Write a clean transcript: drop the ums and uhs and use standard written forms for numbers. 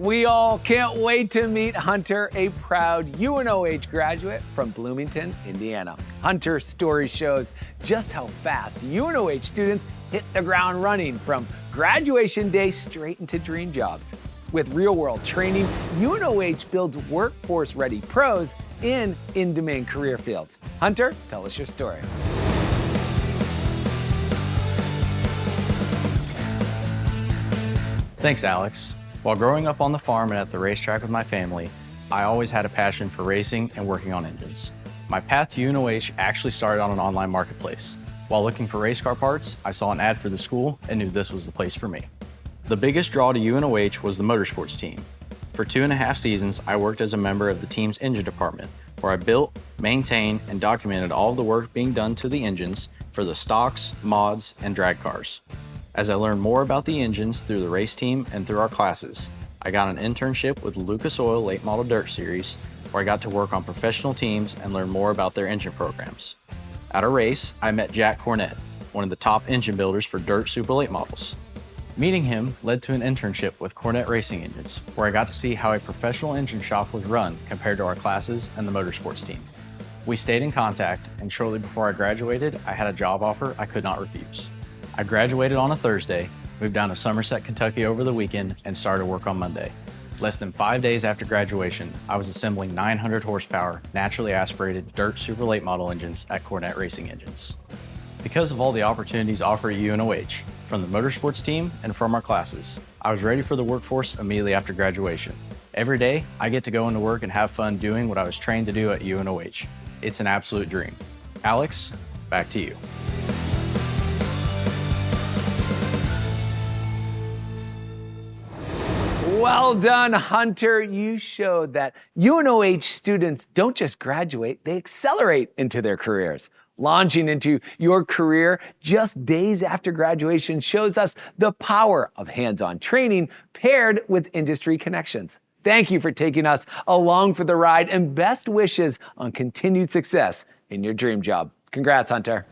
We all can't wait to meet Hunter, a proud UNOH graduate from Bloomington, Indiana. Hunter's story shows just how fast UNOH students hit the ground running from graduation day straight into dream jobs. With real-world training, UNOH builds workforce-ready pros in in-demand career fields. Hunter, tell us your story. Thanks, Alex. While growing up on the farm and at the racetrack with my family, I always had a passion for racing and working on engines. My path to UNOH actually started on an online marketplace. While looking for race car parts, I saw an ad for the school and knew this was the place for me. The biggest draw to UNOH was the motorsports team. For 2.5 seasons, I worked as a member of the team's engine department, where I built, maintained, and documented all of the work being done to the engines for the stocks, mods, and drag cars. As I learned more about the engines through the race team and through our classes, I got an internship with Lucas Oil Late Model Dirt Series, where I got to work on professional teams and learn more about their engine programs. At a race, I met Jack Cornett, one of the top engine builders for dirt super late models. Meeting him led to an internship with Cornett Racing Engines, where I got to see how a professional engine shop was run compared to our classes and the motorsports team. We stayed in contact, and shortly before I graduated, I had a job offer I could not refuse. I graduated on a Thursday, moved down to Somerset, Kentucky over the weekend, and started work on Monday. Less than 5 days after graduation, I was assembling 900 horsepower, naturally aspirated dirt super late model engines at Cornett Racing Engines. Because of all the opportunities offered at UNOH, from the motorsports team and from our classes, I was ready for the workforce immediately after graduation. Every day, I get to go into work and have fun doing what I was trained to do at UNOH. It's an absolute dream. Alex, back to you. Well done, Hunter. You showed that UNOH students don't just graduate, they accelerate into their careers. Launching into your career just days after graduation shows us the power of hands-on training paired with industry connections. Thank you for taking us along for the ride, and best wishes on continued success in your dream job. Congrats, Hunter.